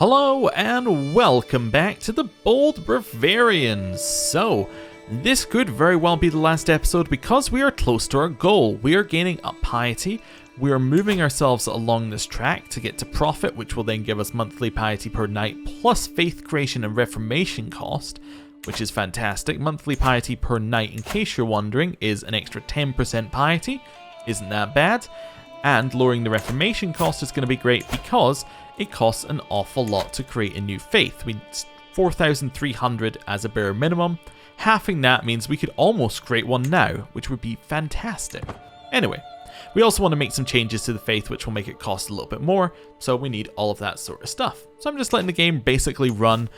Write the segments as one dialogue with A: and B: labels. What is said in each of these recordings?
A: Hello and welcome back to the Bold Bavarians. So, this could very well be the last episode because we are close to our goal. We are gaining up piety, we are moving ourselves along this track to get to profit, which will then give us monthly piety per night plus faith creation and reformation cost, which is fantastic. Monthly piety per night, in case you're wondering, is an extra 10% piety. Isn't that bad? And lowering the reformation cost is going to be great because it costs an awful lot to create a new faith. We need 4,300 as a bare minimum. Halving that means we could almost create one now, which would be fantastic. Anyway, we also want to make some changes to the faith, which will make it cost a little bit more, so we need all of that sort of stuff. So I'm just letting the game basically run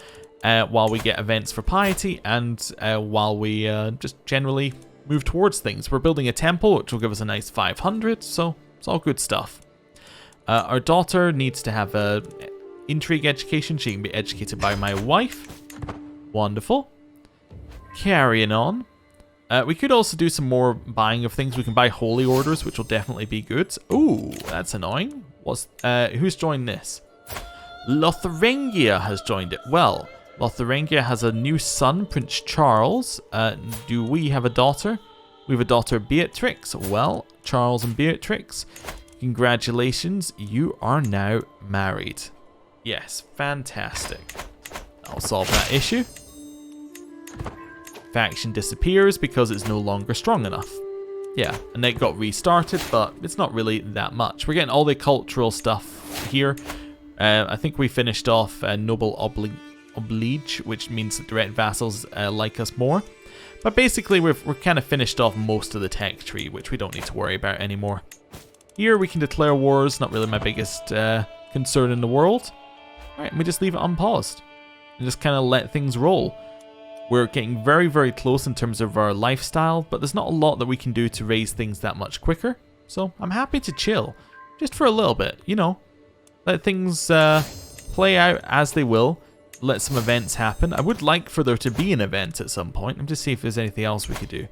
A: while we get events for piety and while we just generally move towards things. We're building a temple, which will give us a nice 500, so it's all good stuff. Our daughter needs to have a intrigue education. She can be educated by my wife. Wonderful. Carrying on. We could also do some more buying of things. We can buy holy orders, which will definitely be good. Ooh, that's annoying. Who's joined this? Lotharingia has joined it. Well, Lotharingia has a new son, Prince Charles. Do we have a daughter? We have a daughter, Beatrix. Well, Charles and Beatrix, congratulations, you are now married. Yes, fantastic. I'll solve that issue. Faction disappears because it's no longer strong enough. Yeah, and it got restarted, but it's not really that much. We're getting all the cultural stuff here. I think we finished off Noble Oblige, which means that direct vassals like us more. But basically, we're kind of finished off most of the tech tree, which we don't need to worry about anymore. Here we can declare wars, not really my biggest concern in the world. Alright, we just leave it unpaused and just kind of let things roll. We're getting very, very close in terms of our lifestyle, but there's not a lot that we can do to raise things that much quicker. So I'm happy to chill, just for a little bit, you know. Let things play out as they will. Let some events happen. I would like for there to be an event at some point. I'm just see if there's anything else we could do.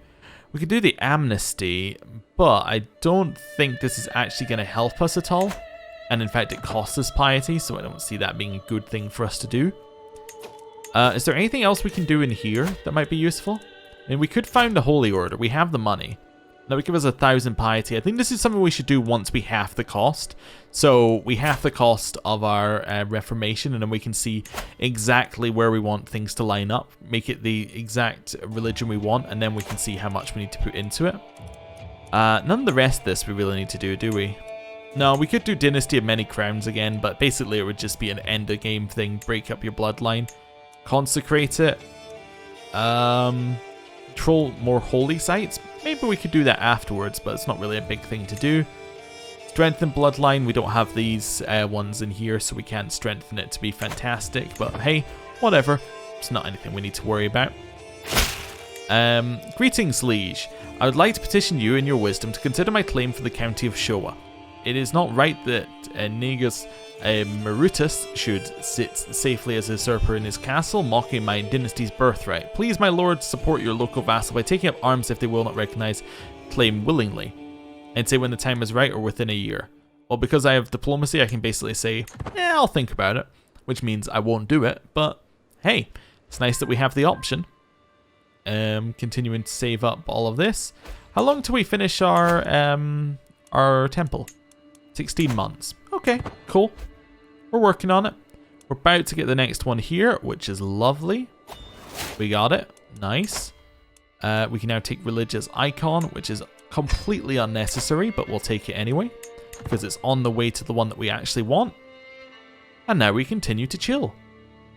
A: We could do the amnesty, but I don't think this is actually going to help us at all. And in fact, it costs us piety, so I don't see that being a good thing for us to do. Is there anything else we can do in here that might be useful? I mean, we could found a holy order. We have the money. That would give us 1,000 piety. I think this is something we should do once we halve the cost. So we halve the cost of our reformation, and then we can see exactly where we want things to line up, make it the exact religion we want, and then we can see how much we need to put into it. None of the rest of this we really need to do we? No, we could do Dynasty of Many Crowns again, but basically it would just be an end of game thing, break up your bloodline, consecrate it, control more holy sites. Maybe we could do that afterwards, but it's not really a big thing to do. Strengthen bloodline. We don't have these ones in here, so we can't strengthen it to be fantastic. But hey, whatever. It's not anything we need to worry about. Greetings, liege. I would like to petition you in your wisdom to consider my claim for the county of Showa. It is not right that Negus Marutus should sit safely as a usurper in his castle, mocking my dynasty's birthright. Please, my lord, support your local vassal by taking up arms if they will not recognize claim willingly, and say when the time is right or within a year. Well, because I have diplomacy, I can basically say, I'll think about it, which means I won't do it, but hey, it's nice that we have the option. Continuing to save up all of this. How long till we finish our temple? 16 months. Okay, cool. We're working on it. We're about to get the next one here, which is lovely. We got it. Nice. We can now take religious icon, which is completely unnecessary, but we'll take it anyway, because it's on the way to the one that we actually want. And now we continue to chill.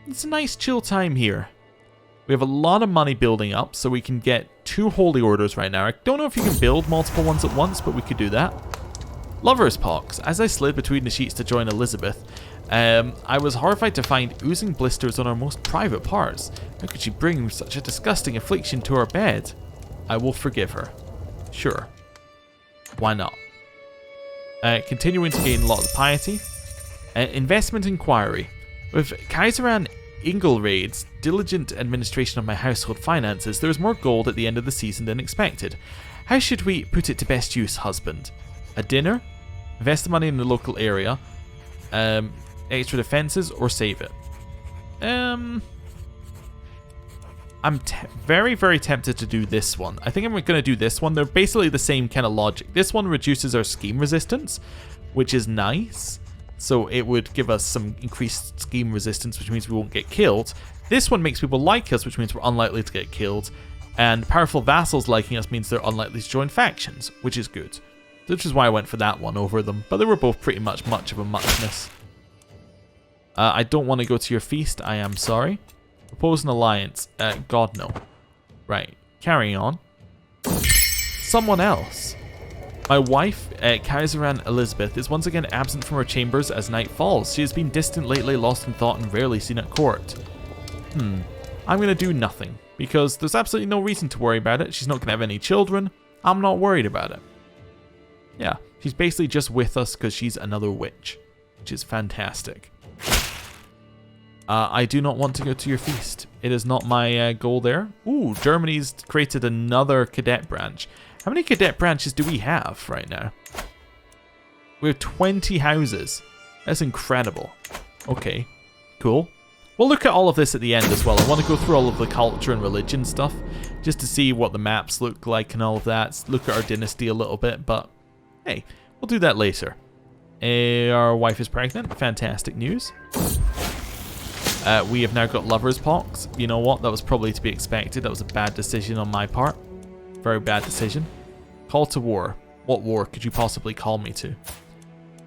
A: It's a nice chill time here. We have a lot of money building up, so we can get 2 holy orders right now. I don't know if you can build multiple ones at once, but we could do that. Lover's Pox. As I slid between the sheets to join Elizabeth, I was horrified to find oozing blisters on our most private parts. How could she bring such a disgusting affliction to our bed? I will forgive her. Sure. Why not? Continuing to gain a lot of piety. Investment inquiry. With Kaiseran Ingolraid's diligent administration of my household finances, there is more gold at the end of the season than expected. How should we put it to best use, husband? A dinner? Invest the money in the local area. extra defenses, or save it. I'm very, very tempted to do this one. I think I'm going to do this one. They're basically the same kind of logic. This one reduces our scheme resistance, which is nice. So it would give us some increased scheme resistance, which means we won't get killed. This one makes people like us, which means we're unlikely to get killed. And powerful vassals liking us means they're unlikely to join factions, which is good. Which is why I went for that one over them. But they were both pretty much of a muchness. I don't want to go to your feast. I am sorry. Propose an alliance. God, no. Right. Carrying on. Someone else. My wife, Kaiseran Elizabeth, is once again absent from her chambers as night falls. She has been distant lately, lost in thought, and rarely seen at court. I'm going to do nothing, because there's absolutely no reason to worry about it. She's not going to have any children. I'm not worried about it. Yeah, she's basically just with us because she's another witch, which is fantastic. I do not want to go to your feast. It is not my goal there. Ooh, Germany's created another cadet branch. How many cadet branches do we have right now? We have 20 houses. That's incredible. Okay, cool. We'll look at all of this at the end as well. I want to go through all of the culture and religion stuff, just to see what the maps look like and all of that. Look at our dynasty a little bit, but hey, we'll do that later. Our wife is pregnant. Fantastic news. We have now got lover's pox. You know what? That was probably to be expected. That was a bad decision on my part. Very bad decision. Call to war. What war could you possibly call me to?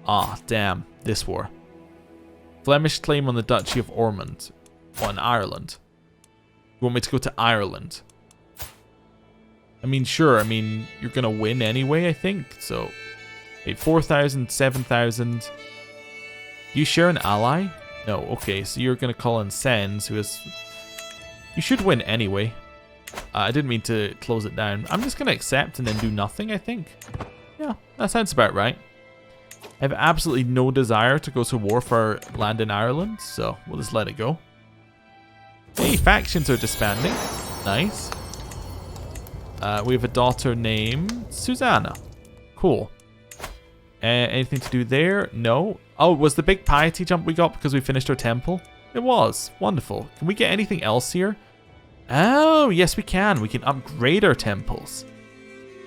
A: Ah, damn. This war. Flemish claim on the Duchy of Ormond. On Ireland. You want me to go to Ireland? I mean, sure. I mean, you're going to win anyway, I think. So, wait, 4,000, 7,000. Do you share an ally? No. Okay, so you're going to call in Sens, who is... You should win anyway. I didn't mean to close it down. I'm just going to accept and then do nothing, I think. Yeah, that sounds about right. I have absolutely no desire to go to war for land in Ireland, so we'll just let it go. Hey, factions are disbanding. Nice. We have a daughter named Susanna. Cool. Anything to do there? No. Oh, was the big piety jump we got because we finished our temple? It was. Wonderful. Can we get anything else here? Oh, yes we can. We can upgrade our temples.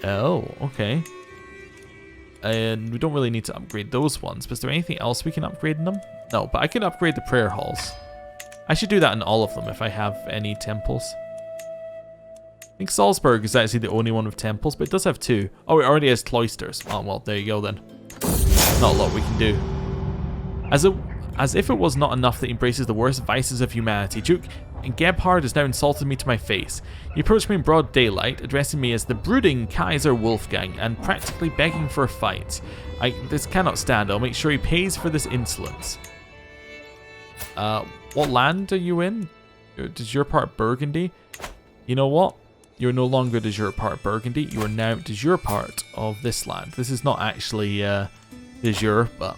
A: Oh, okay. And we don't really need to upgrade those ones. But is there anything else we can upgrade in them? No, but I can upgrade the prayer halls. I should do that in all of them if I have any temples. I think Salzburg is actually the only one with temples, but it does have two. Oh, it already has cloisters. Oh, well, there you go then. Not a lot we can do. As if it was not enough that he embraces the worst vices of humanity, Duke Gebhard has now insulted me to my face. He approached me in broad daylight, addressing me as the brooding Kaiser Wolfgang, and practically begging for a fight. This cannot stand. I'll make sure he pays for this insolence. What land are you in? De jure part Burgundy? You know what? You're no longer de jure part Burgundy. You are now de jure part of this land. This is not actually de jure, but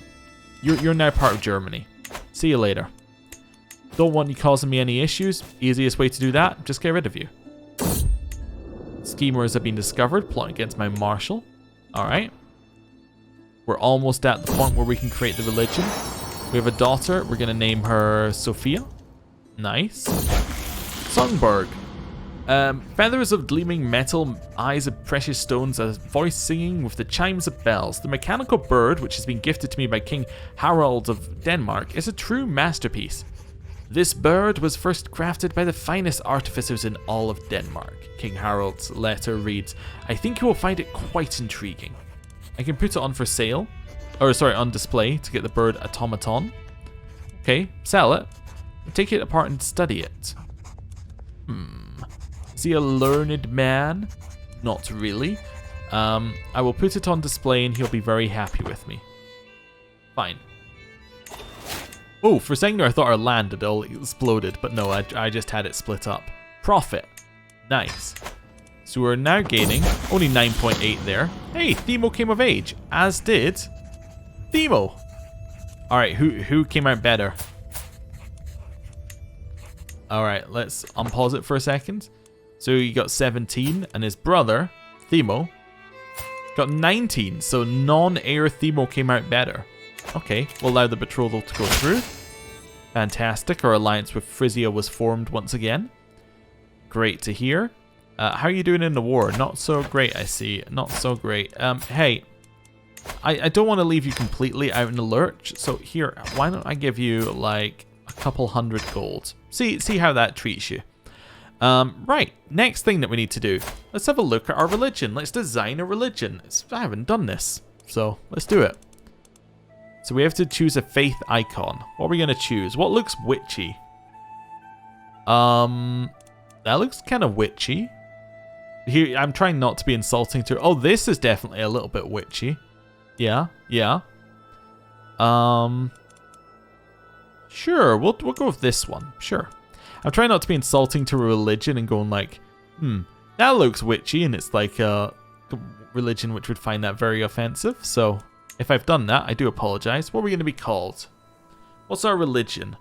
A: you're now part of Germany. See you later. Don't want you causing me any issues. Easiest way to do that, just get rid of you. Schemers have been discovered, plotting against my marshal. Alright. We're almost at the point where we can create the religion. We have a daughter. We're going to name her Sophia. Nice. Songberg. Feathers of gleaming metal, eyes of precious stones, a voice singing with the chimes of bells. The mechanical bird, which has been gifted to me by King Harald of Denmark, is a true masterpiece. This bird was first crafted by the finest artificers in all of Denmark. King Harald's letter reads, I think you will find it quite intriguing. I can put it on for sale. On display to get the bird automaton. Okay, sell it. Take it apart and study it. Is he a learned man? Not really. I will put it on display and he'll be very happy with me. Fine. Oh, for a second there I thought our land had all exploded, but no, I just had it split up. Profit. Nice. So we're now gaining only 9.8 there. Hey, Themo came of age, as did Themo. Alright, who came out better? Alright, let's unpause it for a second. So he got 17, and his brother, Themo, got 19. So non-heir Themo came out better. Okay, we'll allow the betrothal to go through. Fantastic. Our alliance with Frisia was formed once again. Great to hear. How are you doing in the war? Not so great, I see. Not so great. Hey, I don't want to leave you completely out in the lurch. So here, why don't I give you like a couple hundred gold? See how that treats you. Right, next thing that we need to do. Let's have a look at our religion. Let's design a religion. I haven't done this, so let's do it. So we have to choose a faith icon. What are we going to choose? What looks witchy? That looks kind of witchy. Here, I'm trying not to be insulting to... Oh, this is definitely a little bit witchy. Yeah. Sure, we'll go with this one. Sure. I'm trying not to be insulting to a religion and going like, that looks witchy, and it's like a religion which would find that very offensive. So if I've done that, I do apologize. What are we going to be called? What's our religion?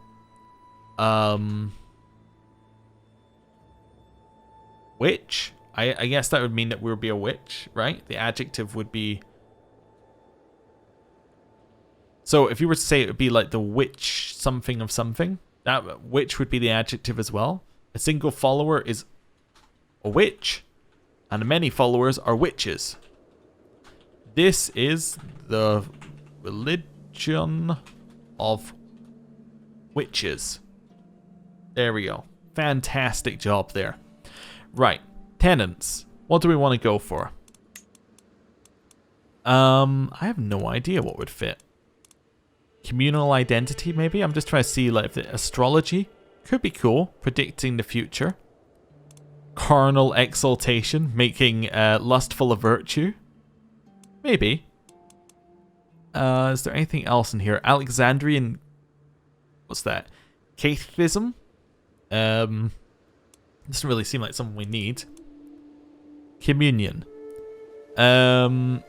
A: Witch? I guess that would mean that we would be a witch, right? The adjective would be... So if you were to say it would be like the witch something of something, that witch would be the adjective as well. A single follower is a witch, and many followers are witches. This is the religion of witches. There we go. Fantastic job there. Right. Tenants. What do we want to go for? I have no idea what would fit. Communal identity, maybe? I'm just trying to see, like, if the astrology could be cool. Predicting the future. Carnal exaltation. Making lustful a virtue. Maybe. Is there anything else in here? Alexandrian... What's that? Catholicism? Doesn't really seem like something we need. Communion. May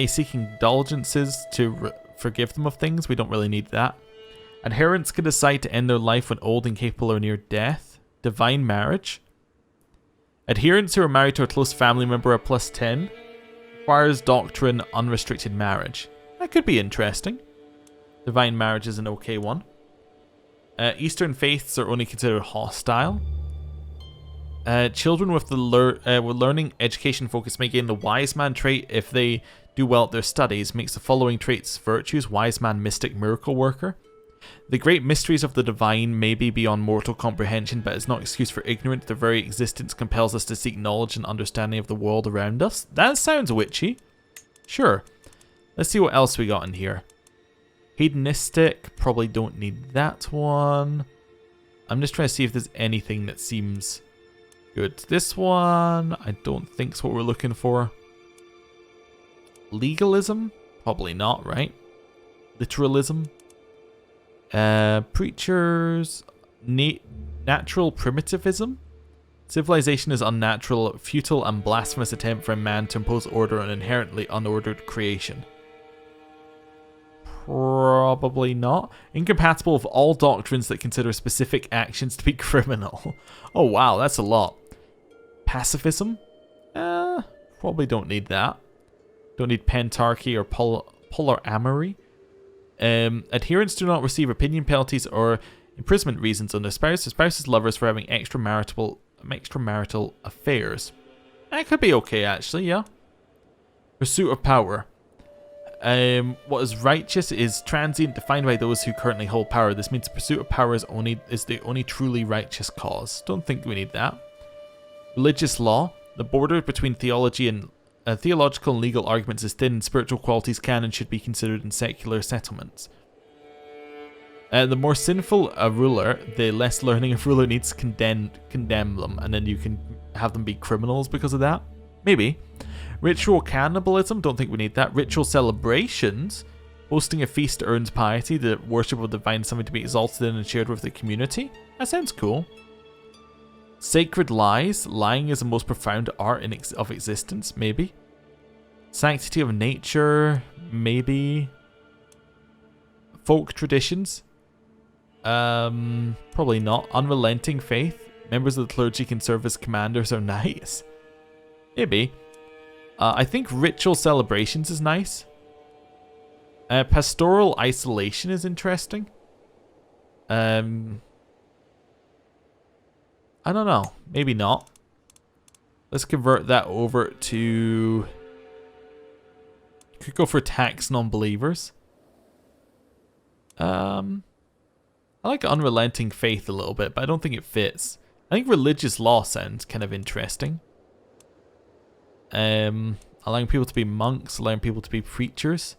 A: seek indulgences to forgive them of things. We don't really need that. Adherents can decide to end their life when old and capable or near death. Divine marriage. Adherents who are married to a close family member are +10. Requires doctrine unrestricted marriage. That could be interesting. Divine marriage is an okay one. Eastern faiths are only considered hostile. Children with the learning education focus may gain the wise man trait if they do well at their studies. Makes the following traits virtues: wise man, mystic, miracle worker. The great mysteries of the divine may be beyond mortal comprehension, but is not excuse for ignorance. Their very existence compels us to seek knowledge and understanding of the world around us. That sounds witchy. Sure. Let's see what else we got in here. Hedonistic. Probably don't need that one. I'm just trying to see if there's anything that seems... good. This one, I don't think is what we're looking for. Legalism? Probably not, right? Literalism? Preachers? Natural primitivism? Civilization is unnatural, futile and blasphemous attempt for a man to impose order on an inherently unordered creation. Probably not. Incompatible with all doctrines that consider specific actions to be criminal. Oh wow, that's a lot. Pacifism? Probably don't need that. Don't need pentarchy or polyamory. Adherents do not receive opinion penalties or imprisonment reasons on their spouse or spouse's lovers for having extramarital affairs. That could be okay, actually, yeah. Pursuit of power. What is righteous is transient, defined by those who currently hold power. This means the pursuit of power is the only truly righteous cause. Don't think we need that. Religious law. The border between theology and theological and legal arguments is thin, and spiritual qualities can and should be considered in secular settlements. The more sinful a ruler, the less learning a ruler needs to condemn them, and then you can have them be criminals because of that. Maybe. Ritual cannibalism, don't think we need that. Ritual celebrations. Hosting a feast earns piety. The worship of the divine is something to be exalted in and shared with the community. That sounds cool. Sacred lies. Lying is the most profound art of existence. Maybe. Sanctity of nature. Maybe. Folk traditions. Probably not. Unrelenting faith. Members of the clergy can serve as commanders or knights. Maybe. I think ritual celebrations is nice. Pastoral isolation is interesting. I don't know. Maybe not. Let's convert that over to... Could go for tax non-believers. I like unrelenting faith a little bit, but I don't think it fits. I think religious law sounds kind of interesting. Allowing people to be monks, allowing people to be preachers.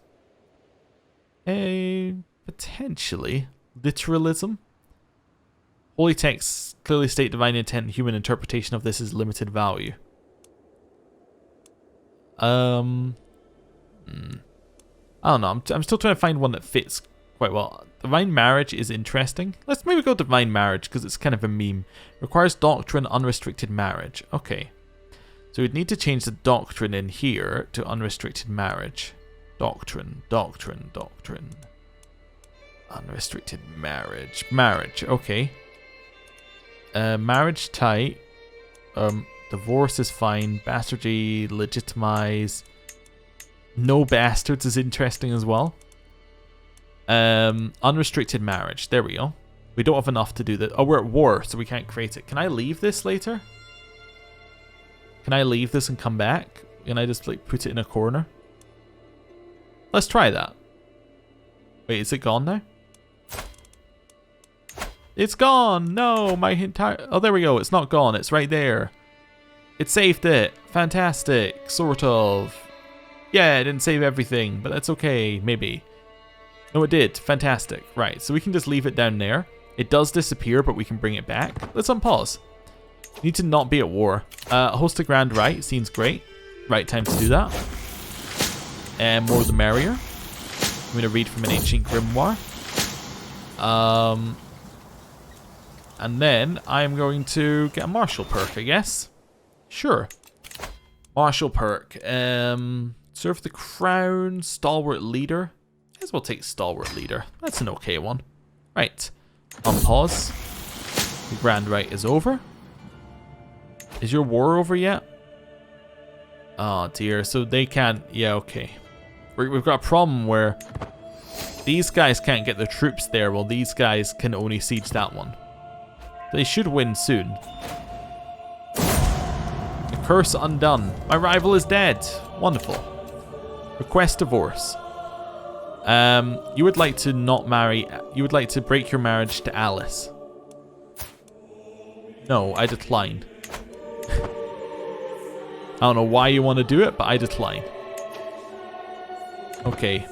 A: Potentially. Literalism. Holy texts clearly state divine intent and human interpretation of this is limited value. I don't know. I'm still trying to find one that fits quite well. Divine marriage is interesting. Let's maybe go divine marriage because it's kind of a meme. Requires doctrine, unrestricted marriage. Okay. So we'd need to change the doctrine in here to unrestricted marriage. Doctrine. Unrestricted marriage. Marriage. Okay. Marriage type. Divorce is fine. Bastardy, legitimize. No bastards is interesting as well. Unrestricted marriage. There we go. We don't have enough to do that. Oh, we're at war, so we can't create it. Can I leave this later? Can I leave this and come back? Can I just like put it in a corner? Let's try that. Wait, is it gone now? It's gone! No, my entire... Oh, there we go. It's not gone. It's right there. It saved it. Fantastic. Sort of. Yeah, it didn't save everything, but that's okay. Maybe. No, it did. Fantastic. Right, so we can just leave it down there. It does disappear, but we can bring it back. Let's unpause. Need to not be at war. Host a grand rite. Seems great. Right time to do that. And more the merrier. I'm going to read from an ancient grimoire. And then I'm going to get a martial perk, I guess. Sure. Martial perk. Serve the crown. Stalwart leader. Might as well take stalwart leader. That's an okay one. Right. Unpause. The grand rite is over. Is your war over yet? Oh dear. So they can't... Yeah, okay. We've got a problem where these guys can't get their troops there while these guys can only siege that one. They should win soon. The curse undone. My rival is dead. Wonderful. Request divorce. You would like to not marry... You would like to break your marriage to Alice. No, I decline. I don't know why you want to do it, but I decline. Okay.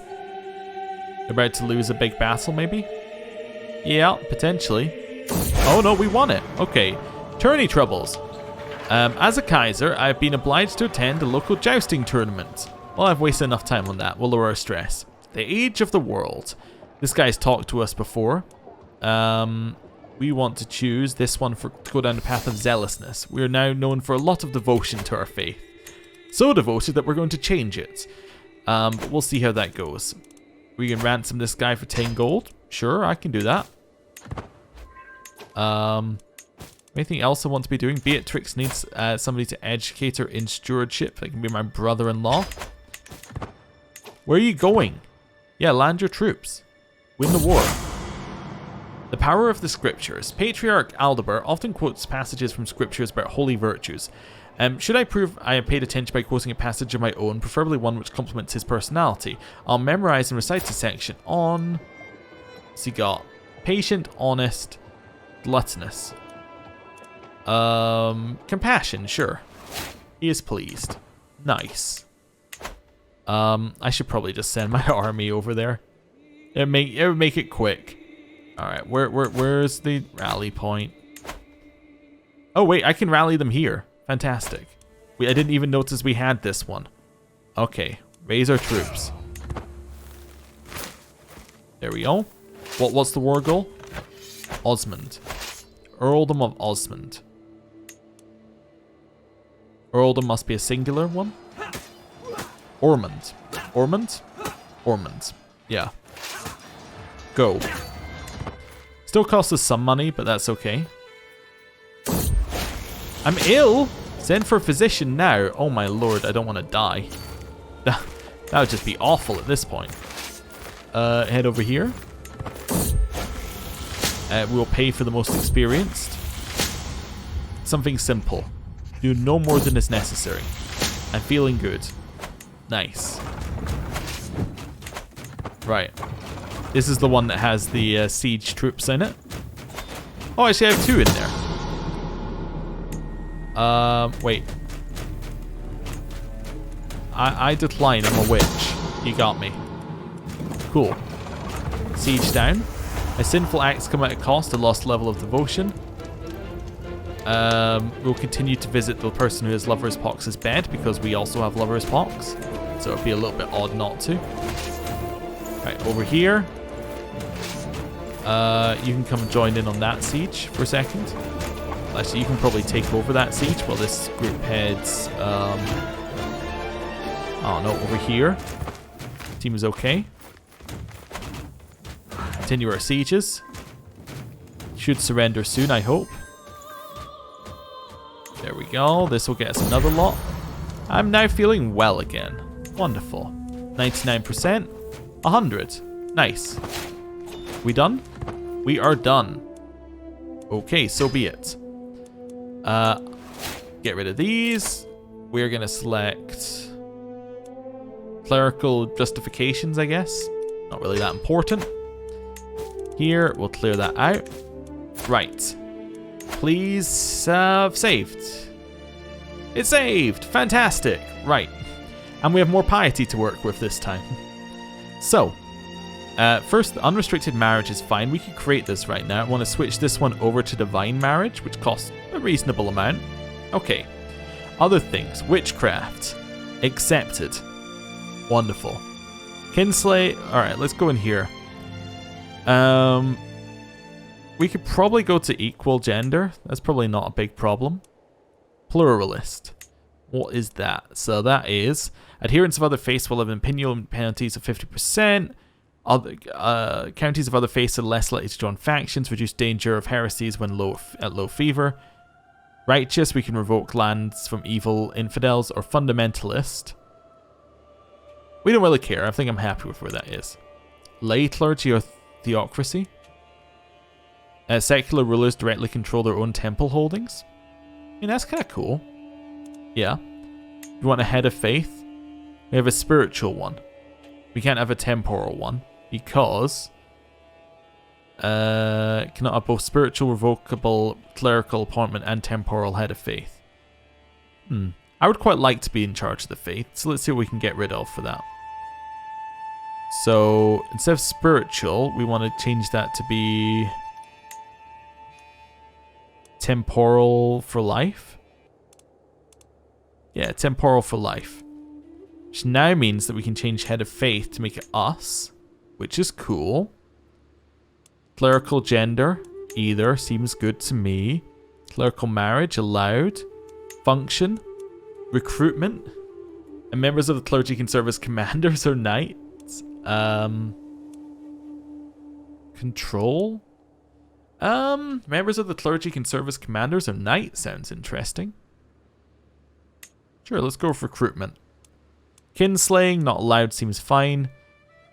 A: About to lose a big battle, maybe? Yeah, potentially. Oh no, we won it. Okay. Tourney troubles. As a Kaiser, I've been obliged to attend a local jousting tournament. Well, I've wasted enough time on that. We'll lower our stress. The age of the world. This guy's talked to us before. We want to choose this one to go down the path of zealousness. We are now known for a lot of devotion to our faith. So devoted that we're going to change it. But we'll see how that goes. We can ransom this guy for 10 gold. Sure, I can do that. Anything else I want to be doing? Beatrix needs somebody to educate her in stewardship. That can be my brother-in-law. Where are you going? Yeah, land your troops. Win the war. The power of the scriptures. Patriarch Aldebert often quotes passages from scriptures about holy virtues. Should I prove I have paid attention by quoting a passage of my own, preferably one which complements his personality? I'll memorize and recite the section on... What's he got? Patient, honest, gluttonous. Compassion, sure. He is pleased. Nice. I should probably just send my army over there. It would make it quick. Alright, where's the rally point? Oh wait, I can rally them here. Fantastic. I didn't even notice we had this one. Okay, raise our troops. There we go. What's the war goal? Osmond. Earldom of Osmond. Earldom must be a singular one. Ormond. Ormond? Ormond. Yeah. Go. Still costs us some money, but that's okay. I'm ill! Send for a physician now. Oh my lord, I don't want to die. That would just be awful at this point. head over here. We'll pay for the most experienced. Something simple. Do no more than is necessary. I'm feeling good. Nice. Right. This is the one that has the siege troops in it. Oh, actually I have 2 in there. Wait. I decline, I'm a witch. You got me. Cool. Siege down. My sinful acts come at a cost, a lost level of devotion. We'll continue to visit the person who has Lover's Pox's bed, because we also have Lover's Pox. So it'd be a little bit odd not to. Right, over here. You can come join in on that siege for a second. Actually, you can probably take over that siege while this group heads... oh no, over here. Team is okay. Continue our sieges. Should surrender soon, I hope. There we go. This will get us another lot. I'm now feeling well again. Wonderful. 99%. 100. Nice. We done? We are done. Okay, so be it. Get rid of these. We're going to select clerical justifications, I guess. Not really that important. Here, we'll clear that out. Right. Please saved. It's saved. Fantastic. Right. And we have more piety to work with this time. So, first, the unrestricted marriage is fine. We could create this right now. I want to switch this one over to divine marriage, which costs a reasonable amount. Okay. Other things. Witchcraft. Accepted. Wonderful. Kinsley. Alright, let's go in here. We could probably go to equal gender. That's probably not a big problem. Pluralist. What is that? So that is adherents of other faiths will have imperial penalties of 50%. Other counties of other faiths are less likely to join factions. Reduce danger of heresies when at low fever. Righteous, we can revoke lands from evil infidels or fundamentalist. We don't really care. I think I'm happy with where that is. Lay clergy or theocracy. Secular rulers directly control their own temple holdings. I mean, that's kind of cool. Yeah. You want a head of faith? We have a spiritual one. We can't have a temporal one because cannot have both spiritual, revocable, clerical appointment and temporal head of faith. I would quite like to be in charge of the faith, so let's see what we can get rid of for that. So instead of spiritual, we want to change that to be temporal for life. Yeah, temporal for life. Which now means that we can change head of faith to make it us, which is cool. Clerical gender, either, seems good to me. Clerical marriage, allowed. Function, recruitment. And members of the clergy can serve as commanders or knights. Control? Members of the clergy can serve as commanders or knights. Sounds interesting. Sure, let's go for recruitment. Kinslaying, not allowed, seems fine.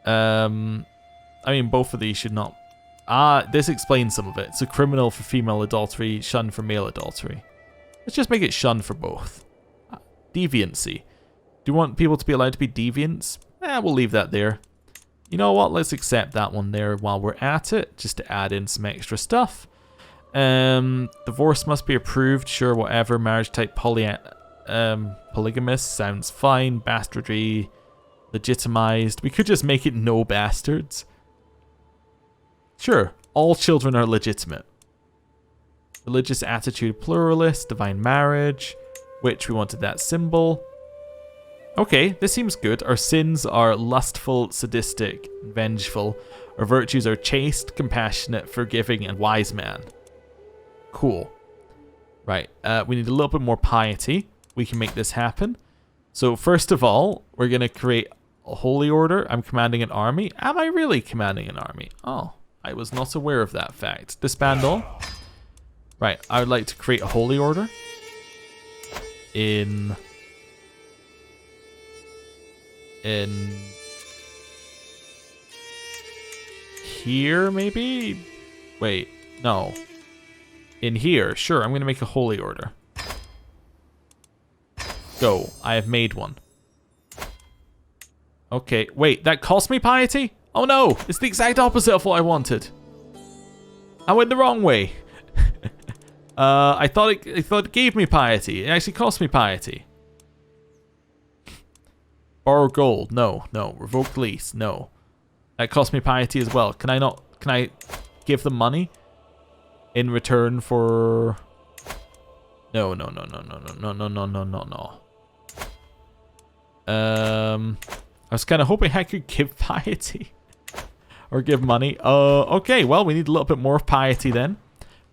A: I mean, both of these should not... this explains some of it. It's a criminal for female adultery, shun for male adultery. Let's just make it shun for both. Deviancy. Do you want people to be allowed to be deviants? We'll leave that there. You know what? Let's accept that one there while we're at it, just to add in some extra stuff. Divorce must be approved. Sure, whatever. Marriage type polygamous sounds fine. Bastardry legitimized. We could just make it no bastards. Sure, all children are legitimate. Religious attitude pluralist. Divine marriage, which we wanted that symbol. Okay, this seems good. Our sins are lustful, sadistic, vengeful. Our virtues are chaste, compassionate, forgiving, and wise man. Cool. Right, we need a little bit more piety. We can make this happen. So first of all, we're going to create a holy order. I'm commanding an army. Am I really commanding an army? Oh, I was not aware of that fact. Disband all. Right, I would like to create a holy order. In here, maybe? Wait, no. In here, sure, I'm going to make a holy order. Go, I have made one. Okay, wait, that cost me piety? Oh no, it's the exact opposite of what I wanted. I went the wrong way. I thought it gave me piety. It actually cost me piety. Borrow gold, no. Revoke lease, no. That cost me piety as well. Can I give them money in return for... No. I was kind of hoping I could give piety. Or give money. Okay, well, we need a little bit more piety then.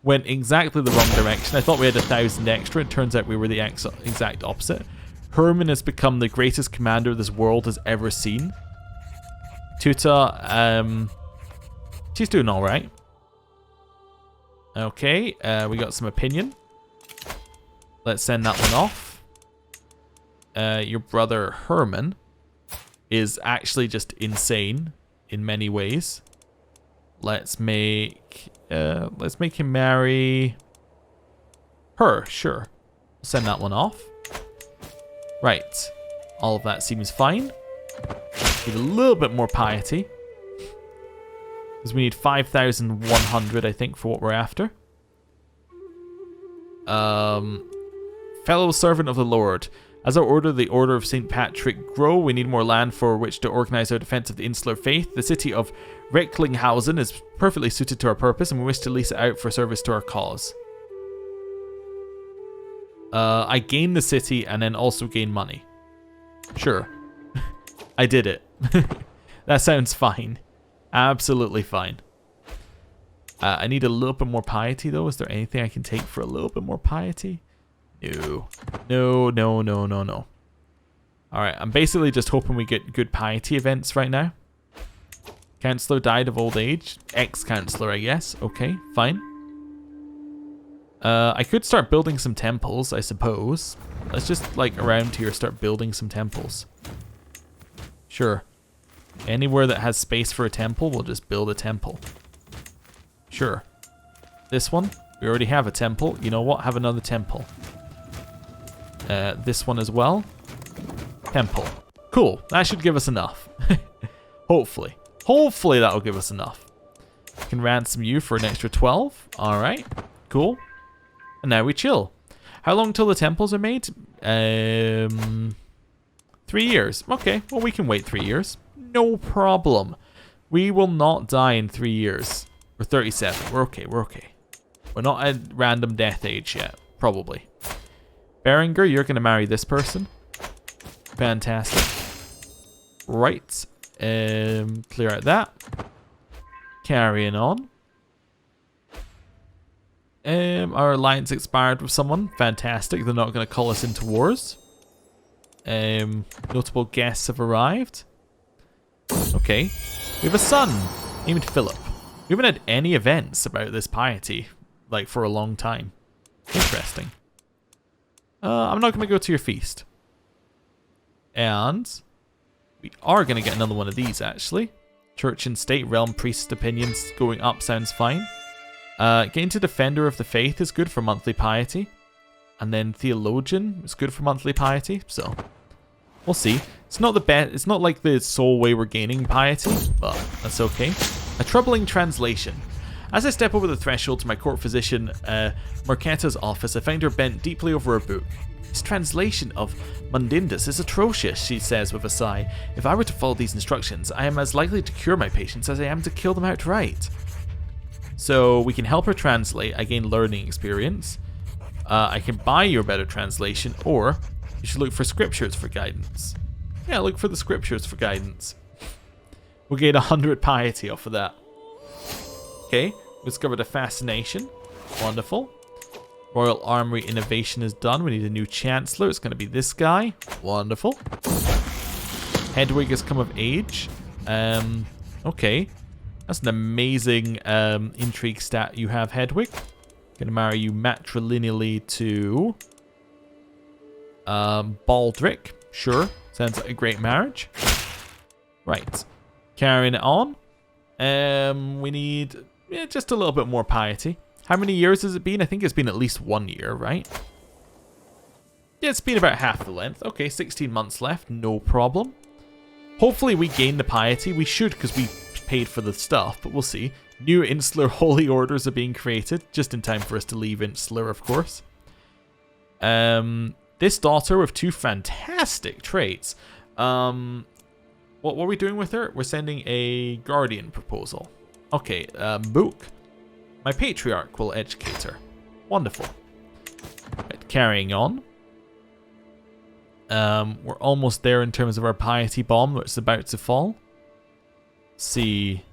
A: Went exactly the wrong direction. I thought we had 1,000 extra. It turns out we were the exact opposite. Herman has become the greatest commander this world has ever seen. Tuta, she's doing alright. Okay, we got some opinion. Let's send that one off. Your brother Herman is actually just insane in many ways. Let's make him marry her, sure. Send that one off. Right. All of that seems fine. Need a little bit more piety. Because we need 5,100, I think, for what we're after. Fellow servant of the Lord. As our order, the Order of St. Patrick, grow, we need more land for which to organize our defense of the insular faith. The city of Recklinghausen is perfectly suited to our purpose, and we wish to lease it out for service to our cause. I gain the city and then also gain money. Sure. I did it. That sounds fine. Absolutely fine. I need a little bit more piety, though. Is there anything I can take for a little bit more piety? No. Alright, I'm basically just hoping we get good piety events right now. Councillor died of old age. Ex-councillor, I guess. Okay, fine. I could start building some temples, I suppose. Let's just, like, around here start building some temples. Sure. Anywhere that has space for a temple, we'll just build a temple. Sure. This one, we already have a temple. You know what? Have another temple. This one as well. Temple. Cool. That should give us enough. Hopefully. Hopefully that'll give us enough. I can ransom you for an extra 12. Alright. Cool. And now we chill. How long till the temples are made? 3 years. Okay. Well, we can wait 3 years. No problem. We will not die in 3 years. We're 37. We're okay. We're okay. We're not at random death age yet. Probably. Berenger, you're going to marry this person. Fantastic. Right. Clear out that. Carrying on. Our alliance expired with someone. Fantastic. They're not going to call us into wars. Notable guests have arrived. Okay. We have a son named Philip. We haven't had any events about this piety, like, for a long time. Interesting. I'm not going to go to your feast. And we are going to get another one of these, actually. Church and State, Realm, Priest opinions going up sounds fine. Getting to Defender of the Faith is good for monthly piety. And then Theologian is good for monthly piety, so we'll see. It's not the best. It's not like the sole way we're gaining piety, but that's okay. A troubling translation. As I step over the threshold to my court physician, Marquetta's office, I find her bent deeply over her book. This translation of Mundindus is atrocious, she says with a sigh. If I were to follow these instructions, I am as likely to cure my patients as I am to kill them outright. So we can help her translate. I gain learning experience. I can buy you a better translation, or you should look for scriptures for guidance. Yeah, look for the scriptures for guidance. We'll gain 100 piety off of that. Okay, discovered a fascination. Wonderful. Royal Armory innovation is done. We need a new Chancellor. It's going to be this guy. Wonderful. Hedwig has come of age. Okay. That's an amazing intrigue stat you have, Hedwig. Going to marry you matrilineally to Baldric. Sure. Sounds like a great marriage. Right. Carrying it on. We need just a little bit more piety. How many years has it been? I think it's been at least 1 year, right? Yeah, it's been about half the length. Okay, 16 months left, no problem. Hopefully we gain the piety. We should, because we paid for the stuff, but we'll see. New insular holy orders are being created, just in time for us to leave insular, of course. This daughter with 2 fantastic traits. What were we doing with her? We're sending a guardian proposal. Okay, book. My patriarch will educate her. Wonderful. Right, carrying on. We're almost there in terms of our piety bomb that's about to fall. Let's see.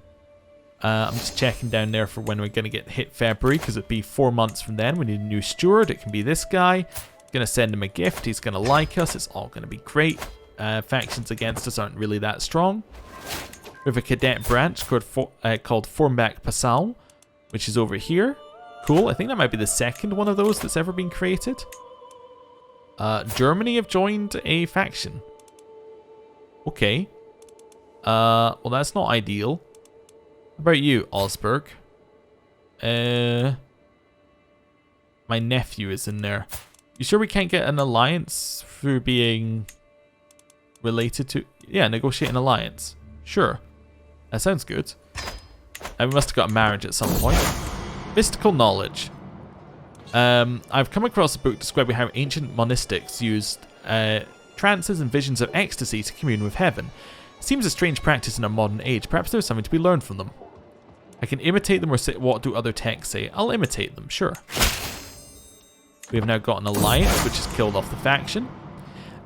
A: I'm just checking down there for when we're going to get hit February, because it'd be 4 months from then. We need a new steward. It can be this guy. Going to send him a gift. He's going to like us. It's all going to be great. Factions against us aren't really that strong. We have a cadet branch called Formbach Passau, which is over here. Cool. I think that might be the second one of those that's ever been created. Germany have joined a faction. Okay. Well, that's not ideal. How about you, Augsburg? My nephew is in there. You sure we can't get an alliance through being related to... Yeah, negotiate an alliance. Sure. That sounds good. And we must have got a marriage at some point. Mystical knowledge. I've come across a book describing how ancient monastics used trances and visions of ecstasy to commune with heaven. It seems a strange practice in our modern age. Perhaps there's something to be learned from them. I can imitate them or say, what do other texts say? I'll imitate them, sure. We have now got an alliance, which has killed off the faction.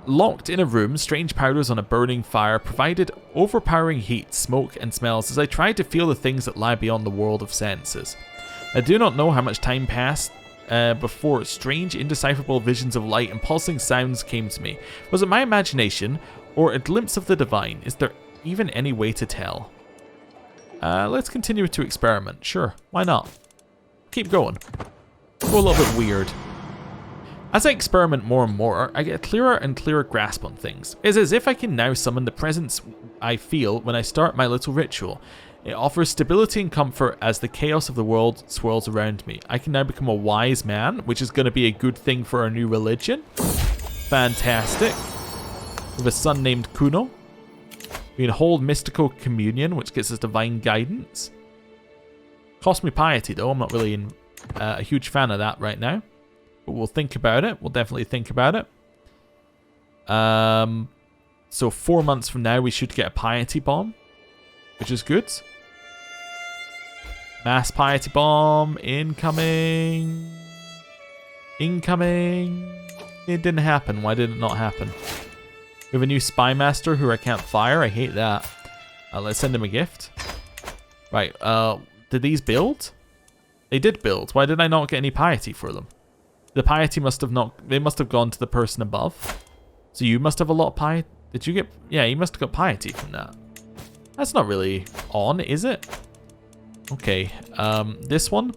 A: Locked in a room, strange powders on a burning fire provided overpowering heat, smoke, and smells as I tried to feel the things that lie beyond the world of senses. I do not know how much time passed before strange, indecipherable visions of light and pulsing sounds came to me. Was it my imagination, or a glimpse of the divine? Is there even any way to tell? Let's continue to experiment. Sure, why not? Keep going. Go a little bit weird. As I experiment more and more, I get a clearer and clearer grasp on things. It's as if I can now summon the presence I feel when I start my little ritual. It offers stability and comfort as the chaos of the world swirls around me. I can now become a wise man, which is going to be a good thing for our new religion. Fantastic. We have a son named Kuno. We can hold mystical communion, which gets us divine guidance. Cost me piety, though. I'm not really a huge fan of that right now. But we'll think about it. We'll definitely think about it. So 4 months from now, we should get a piety bomb, which is good. Mass piety bomb incoming. Incoming. It didn't happen. Why did it not happen? We have a new spy master who I can't fire. I hate that. Let's send him a gift. Right. Did these build? They did build. Why did I not get any piety for them? The piety must have not... They must have gone to the person above. So you must have a lot of piety. Did you get... Yeah, you must have got piety from that. That's not really on, is it? Okay. This one.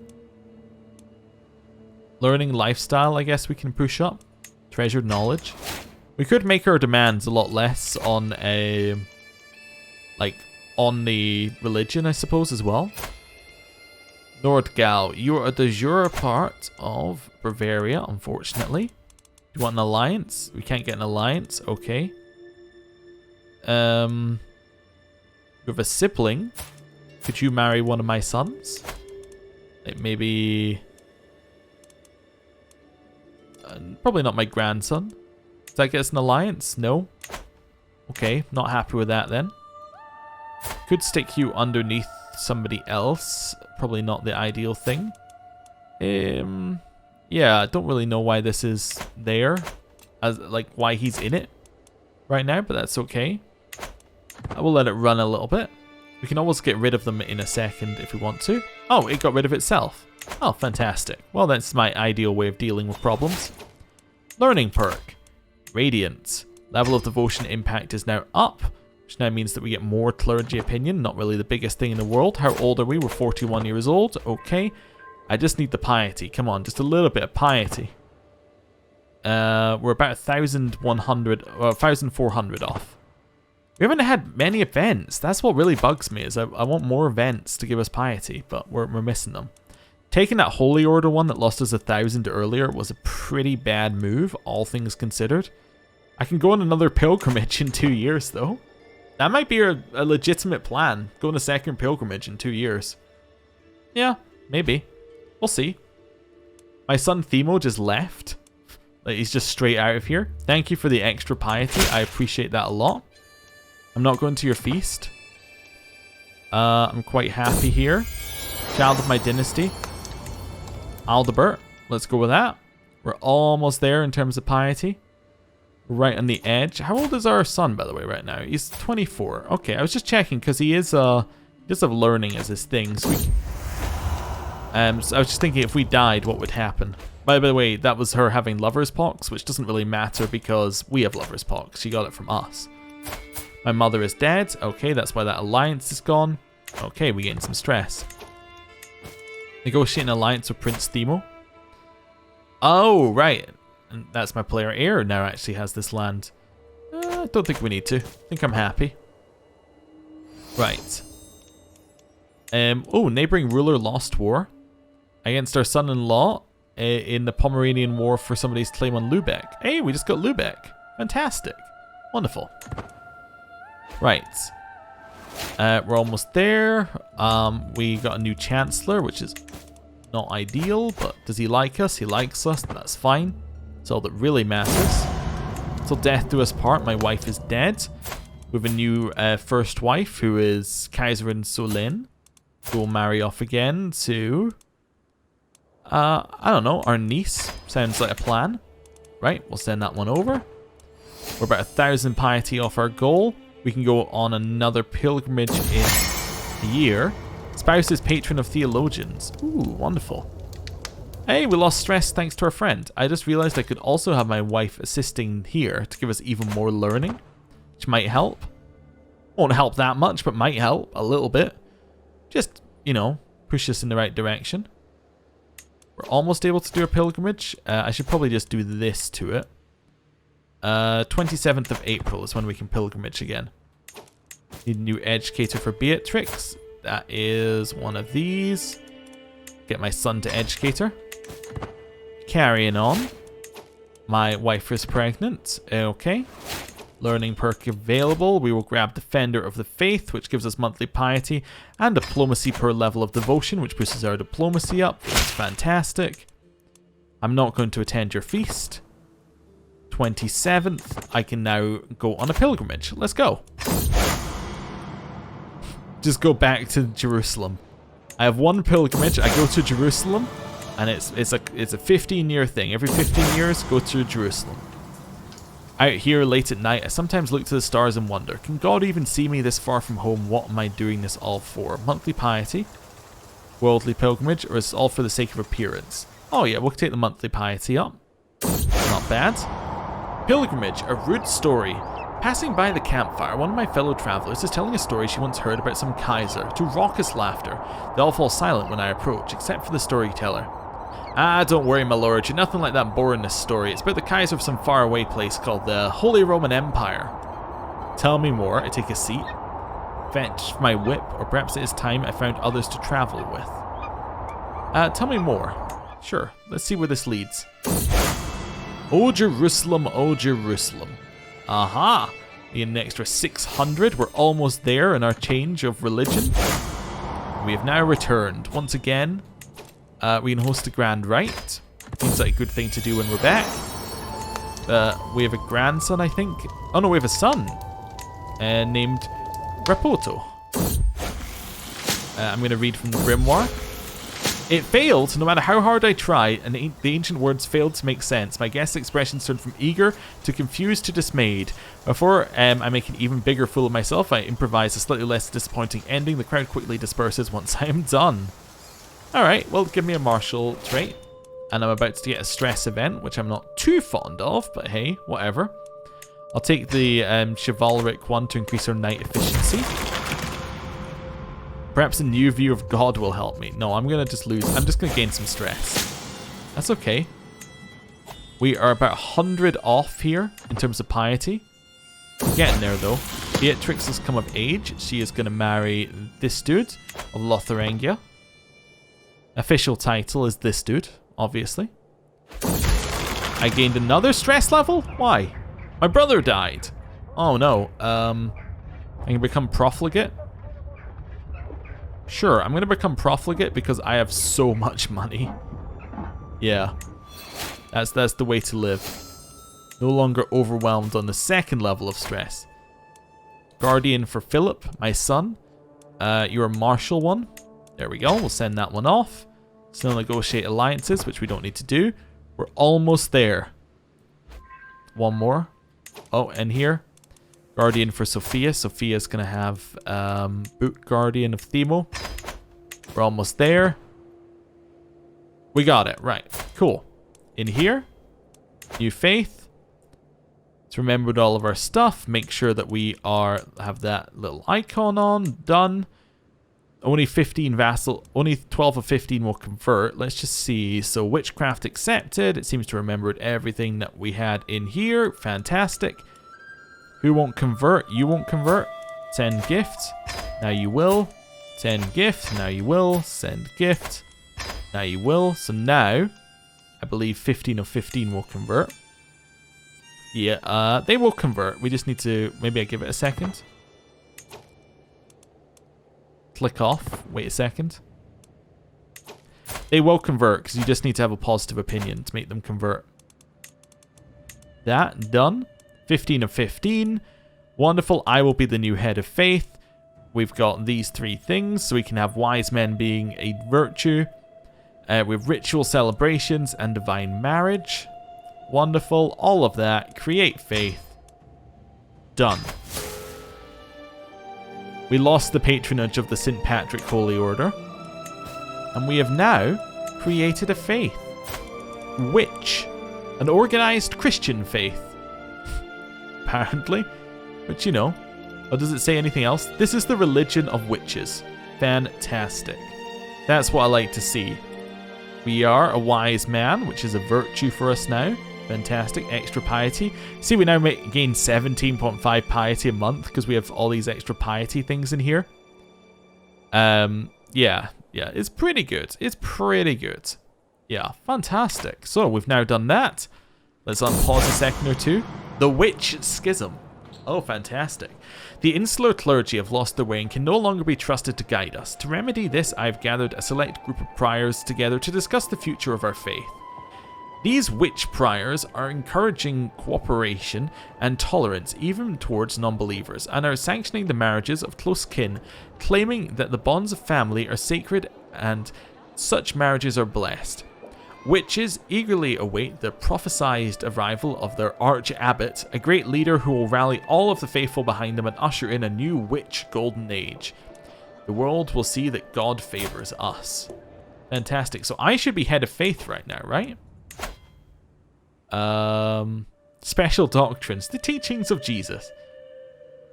A: Learning lifestyle, I guess we can push up. Treasured knowledge. We could make our demands a lot less on a... Like, on the religion, I suppose, as well. Nordgau, you are the jure part of Bavaria, unfortunately. Do you want an alliance? We can't get an alliance. Okay. We have a sibling. Could you marry one of my sons? Like maybe... probably not my grandson. Does that get us an alliance? No. Okay, not happy with that then. Could stick you underneath somebody else. Probably not the ideal thing. Yeah, I don't really know why this is there. As like why he's in it right now, but that's okay. I will let it run a little bit. We can always get rid of them in a second if we want to. Oh, it got rid of itself. Oh, fantastic. Well, that's my ideal way of dealing with problems. Learning perk. Radiance. Level of devotion impact is now up, which now means that we get more clergy opinion. Not really the biggest thing in the world. How old are we? We're 41 years old. Okay. I just need the piety. Come on, just a little bit of piety. We're about 1,100 or 1,400 off. We haven't had many events. That's what really bugs me, is I want more events to give us piety, but we're missing them. Taking that Holy Order one that lost us 1,000 earlier was a pretty bad move, all things considered. I can go on another pilgrimage in 2 years, though. That might be a legitimate plan. Go on a second pilgrimage in 2 years. Yeah, maybe. We'll see. My son Themo just left. Like, he's just straight out of here. Thank you for the extra piety. I appreciate that a lot. I'm not going to your feast. I'm quite happy here. Child of my dynasty. Aldebert. Let's go with that. We're almost there in terms of piety. Right on the edge. How old is our son, by the way, right now? He's 24. Okay, I was just checking because he does have learning as his thing. So, so I was just thinking if we died, what would happen? By the way, that was her having lover's pox, which doesn't really matter because we have lover's pox. She got it from us. My mother is dead. Okay, that's why that alliance is gone. Okay, we gained some stress. Negotiate an alliance with Prince Themo. Oh, right. And that's my player heir now actually has this land. I don't think we need to. I think I'm happy. Right. Oh, neighboring ruler lost war against our son-in-law in the Pomeranian War for somebody's claim on Lubeck. Hey, we just got Lubeck. Fantastic. Wonderful. Right. We're almost there. We got a new chancellor, which is not ideal, but does he like us? He likes us. That's fine. That's all that really matters. Till death do us part. My wife is dead. We have a new first wife, who is Kaiserin Solin, who will marry off again to... I don't know, our niece. Sounds like a plan. Right, we'll send that one over. We're about 1,000 piety off our goal. We can go on another pilgrimage in a year. Spouse is patron of theologians. Ooh, wonderful. Hey, we lost stress thanks to our friend. I just realized I could also have my wife assisting here to give us even more learning, which might help. Won't help that much, but might help a little bit. Just, you know, push us in the right direction. We're almost able to do a pilgrimage. I should probably just do this to it. 27th of April is when we can pilgrimage again. Need a new educator for Beatrix. That is one of these. Get my son to educator. Carrying on. My wife is pregnant. Okay. Learning perk available. We will grab Defender of the Faith, which gives us monthly piety, and diplomacy per level of devotion, which pushes our diplomacy up. That's fantastic. I'm not going to attend your feast. 27th, I can now go on a pilgrimage. Let's go. Just go back to Jerusalem. I have one pilgrimage. I go to Jerusalem, and it's a 15-year thing. Every 15 years, go to Jerusalem. Out here late at night, I sometimes look to the stars and wonder, can God even see me this far from home? What am I doing this all for? Monthly piety, worldly pilgrimage, or is it all for the sake of appearance? Oh yeah, we'll take the monthly piety up. Not bad. Pilgrimage, a rude story. Passing by the campfire, one of my fellow travelers is telling a story she once heard about some Kaiser, to raucous laughter. They all fall silent when I approach, except for the storyteller. Ah, don't worry, my lord, you're nothing like that boringness story. It's about the Kaiser of some faraway place called the Holy Roman Empire. Tell me more. I take a seat. Fetch my whip, or perhaps it is time I found others to travel with. Tell me more. Sure, let's see where this leads. Oh Jerusalem, oh Jerusalem. Aha! We need an extra 600. We're almost there in our change of religion. We have now returned. Once again, we can host a grand rite. Seems like a good thing to do when we're back. We have a grandson, I think. Oh no, we have a son. Named Rapoto. I'm going to read from the Grimoire. It failed, no matter how hard I tried, and the ancient words failed to make sense. My guest's expressions turned from eager to confused to dismayed. Before I make an even bigger fool of myself, I improvise a slightly less disappointing ending. The crowd quickly disperses once I am done. Alright, well, give me a martial trait. And I'm about to get a stress event, which I'm not too fond of, but hey, whatever. I'll take the chivalric one to increase our knight efficiency. Perhaps a new view of God will help me. No, I'm going to just lose. I'm just going to gain some stress. That's okay. We are about 100 off here in terms of piety. We're getting there, though. Beatrix has come of age. She is going to marry this dude of Lotharingia. Official title is this dude, obviously. I gained another stress level? Why? My brother died. Oh no. I can become profligate. Sure, I'm going to become profligate because I have so much money. Yeah. That's the way to live. No longer overwhelmed on the second level of stress. Guardian for Philip, my son. You're a martial one. There we go. We'll send that one off. Still negotiate alliances, which we don't need to do. We're almost there. One more. Oh, and here. Guardian for Sophia. Sophia's going to have Boot Guardian of Themo. We're almost there. We got it. Right. Cool. In here. New Faith. It's remembered all of our stuff. Make sure that we have that little icon on. Done. Only 15 vassal, only 12 of 15 will convert. Let's just see. So witchcraft accepted. It seems to remember everything that we had in here. Fantastic. Who won't convert? You won't convert. Send gift. Now you will. Send gift. Now you will. Send gift. Now you will. So now, I believe 15 of 15 will convert. Yeah, they will convert. We just need to, maybe I give it a second. Click off. Wait a second. They will convert because you just need to have a positive opinion to make them convert. That done. 15 of 15. Wonderful. I will be the new head of faith. We've got these three things. So we can have wise men being a virtue. With ritual celebrations and divine marriage. Wonderful. All of that. Create faith. Done. We lost the patronage of the St. Patrick Holy Order. And we have now created a faith. Which? An organized Christian faith. Apparently. But you know. Or does it say anything else? This is the religion of witches. Fantastic. That's what I like to see. We are a wise man, which is a virtue for us now. Fantastic. Extra piety. See, we now gain 17.5 piety a month because we have all these extra piety things in here. Yeah. It's pretty good. It's pretty good. Yeah, fantastic. So, we've now done that. Let's unpause a second or two. The Witch Schism. Oh, fantastic. The insular clergy have lost their way and can no longer be trusted to guide us. To remedy this, I've gathered a select group of priors together to discuss the future of our faith. These witch priors are encouraging cooperation and tolerance even towards non-believers and are sanctioning the marriages of close kin, claiming that the bonds of family are sacred and such marriages are blessed. Witches eagerly await the prophesied arrival of their arch-abbot, a great leader who will rally all of the faithful behind them and usher in a new witch golden age. The world will see that God favors us. Fantastic. So I should be head of faith right now, right? Special doctrines, the teachings of Jesus.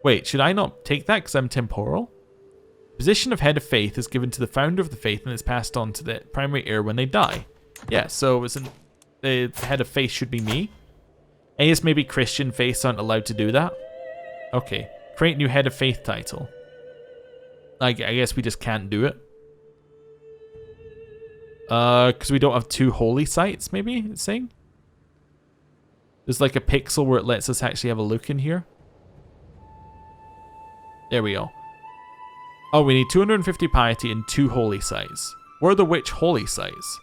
A: Wait, should I not take that because I'm temporal? Position of head of faith is given to the founder of the faith and is passed on to the primary heir when they die. Yeah, so the head of faith should be me. I guess maybe Christian faiths aren't allowed to do that. Okay, create new head of faith title. I guess we just can't do it. Because we don't have 2 holy sites, maybe it's saying? There's like a pixel where it lets us actually have a look in here. There we go. Oh, we need 250 piety and 2 holy sites. Where are the witch holy sites?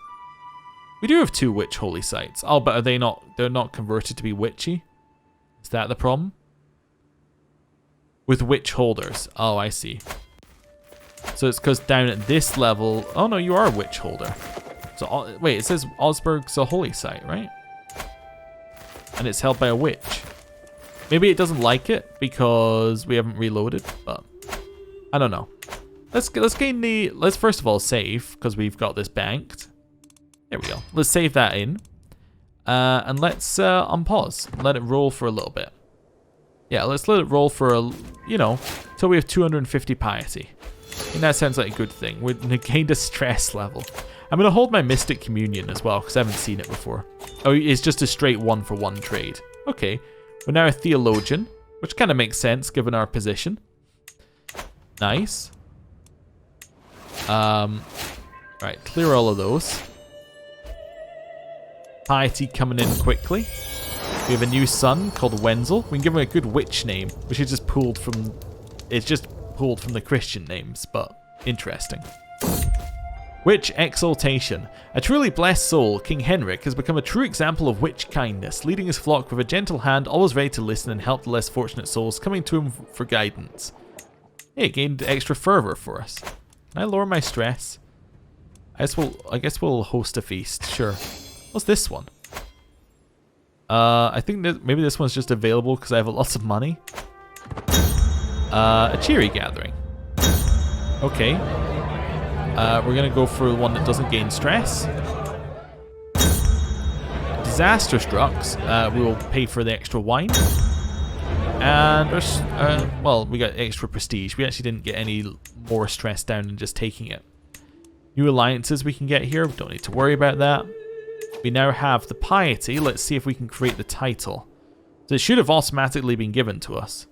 A: We do have 2 witch holy sites. Oh, but are they not? They're not converted to be witchy? Is that the problem? With witch holders. Oh, I see. So it's because down at this level... Oh, no, you are a witch holder. So, wait, it says Augsburg's a holy site, right? And it's held by a witch. Maybe it doesn't like it because we haven't reloaded, but I don't know. Let's first of all save because we've got this banked. There we go. Let's save that in. And let's unpause. Let it roll for a little bit. Yeah, let's let it roll for till we have 250 piety. And that sounds like a good thing. We've gained a stress level. I'm going to hold my Mystic Communion as well, because I haven't seen it before. Oh, it's just a straight 1-for-1 trade. Okay. We're now a Theologian. which kind of makes sense given our position. Nice. Right, clear all of those. Piety coming in quickly. We have a new son called Wenzel. We can give him a good witch name, which is just pulled from... It's just pulled from the Christian names, but interesting. Witch exaltation. A truly blessed soul, King Henrik has become a true example of witch kindness, leading his flock with a gentle hand, always ready to listen and help the less fortunate souls coming to him for guidance. Hey, it gained extra fervor for us. Can I lower my stress? I guess we'll host a feast. Sure. What's this one? I think that maybe this one's just available because I have lots of money. A cheery gathering. Okay. We're gonna go for one that doesn't gain stress. Disaster strucks. We will pay for the extra wine. And well, we got extra prestige. We actually didn't get any more stress down than just taking it. New alliances we can get here. We don't need to worry about that. We now have the piety. Let's see if we can create the title. So it should have automatically been given to us.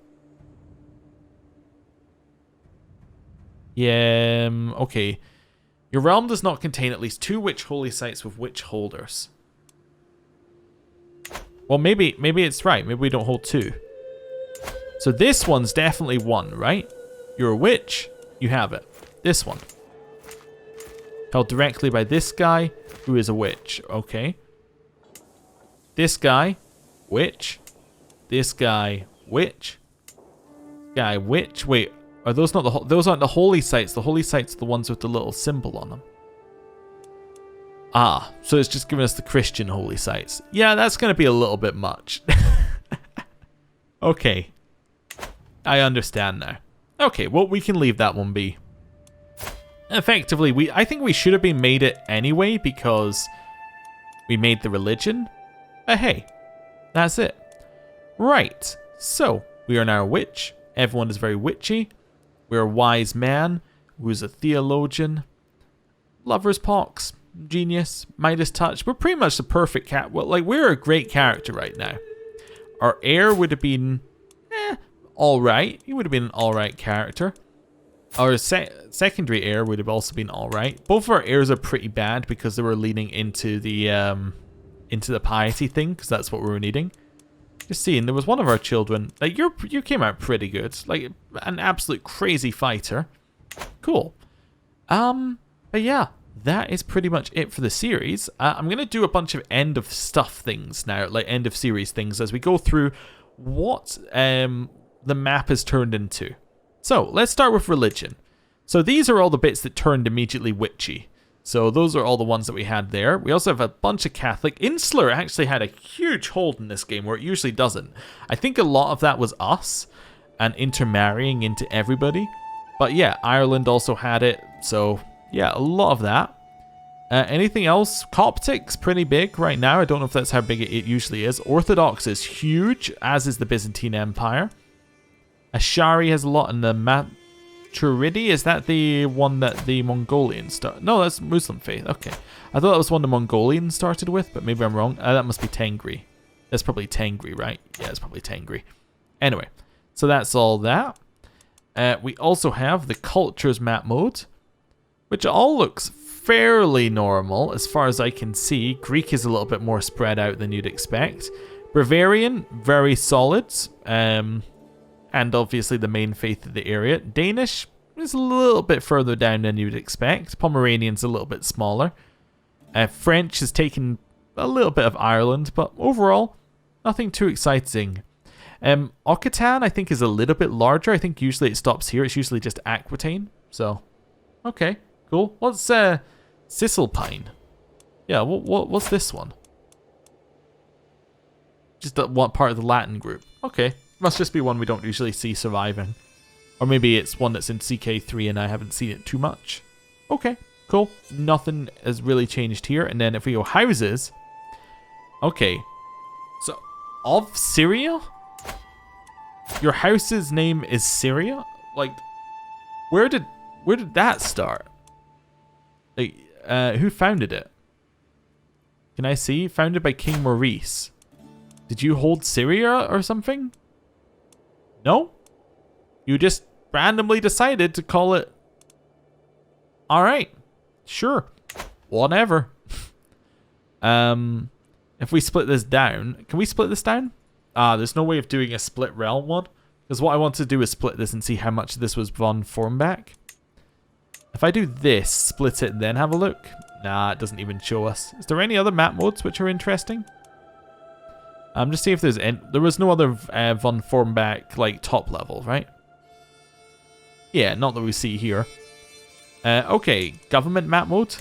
A: Yeah, okay. Your realm does not contain at least 2 witch holy sites with witch holders. Well, maybe it's right. Maybe we don't hold 2. So this one's definitely 1, right? You're a witch. You have it. This one. Held directly by this guy, who is a witch. Okay. This guy, witch. This guy, witch. Guy, witch. Wait, are those not the... Those aren't the holy sites. The holy sites are the ones with the little symbol on them. Ah, so it's just giving us the Christian holy sites. Yeah, that's going to be a little bit much. Okay. I understand now. Okay, well, we can leave that one be. Effectively, I think we should have been made it anyway because we made the religion. But hey, that's it. Right, so we are now a witch. Everyone is very witchy. We're a wise man who's a theologian. Lover's pox, genius, Midas touch. We're pretty much the perfect cat. Well, like, we're a great character right now. Our heir would have been, alright. He would have been an alright character. Our secondary heir would have also been alright. Both of our heirs are pretty bad because they were leaning into the piety thing, because that's what we were needing. Just seeing, there was one of our children. Like, you came out pretty good. Like, an absolute crazy fighter. Cool. But yeah, that is pretty much it for the series. I'm going to do a bunch of end of stuff things now, like end of series things, as we go through what the map has turned into. So, let's start with religion. So these are all the bits that turned immediately witchy. So those are all the ones that we had there. We also have a bunch of Catholic. Insular actually had a huge hold in this game where it usually doesn't. I think a lot of that was us and intermarrying into everybody. But yeah, Ireland also had it. So yeah, a lot of that. Anything else? Coptic's pretty big right now. I don't know if that's how big it usually is. Orthodox is huge, as is the Byzantine Empire. Ashari has a lot in the Maturidi. Is that the one that the Mongolians started? No, that's Muslim faith. Okay. I thought that was one the Mongolians started with, but maybe I'm wrong. That must be Tengri. That's probably Tengri, right? Yeah, it's probably Tengri. Anyway, so that's all that. We also have the cultures map mode, which all looks fairly normal as far as I can see. Greek is a little bit more spread out than you'd expect. Bavarian, very solid. And obviously the main faith of the area. Danish is a little bit further down than you'd expect. Pomeranian's a little bit smaller. French has taken a little bit of Ireland, but overall, nothing too exciting. Occitan, I think, is a little bit larger. I think usually it stops here. It's usually just Aquitaine. So, okay, cool. What's Cisalpine? Yeah, what's this one? Just what part of the Latin group? Okay. Must just be one we don't usually see surviving. Or maybe it's one that's in CK3 and I haven't seen it too much. Okay, cool. Nothing has really changed here. And then if we go houses. Okay. So, of Syria? Your house's name is Syria? Like, where did that start? Like, who founded it? Can I see? Founded by King Maurice. Did you hold Syria or something? No? You just randomly decided to call it... Alright. Sure. Whatever. If we split this down... Can we split this down? There's no way of doing a split realm one. Because what I want to do is split this and see how much this was von Formbach. If I do this, split it, and then have a look. Nah, it doesn't even show us. Is there any other map modes which are interesting? Just see if there's any... There was no other von Formbach, like, top level, right? Yeah, not that we see here. Okay, government map mode.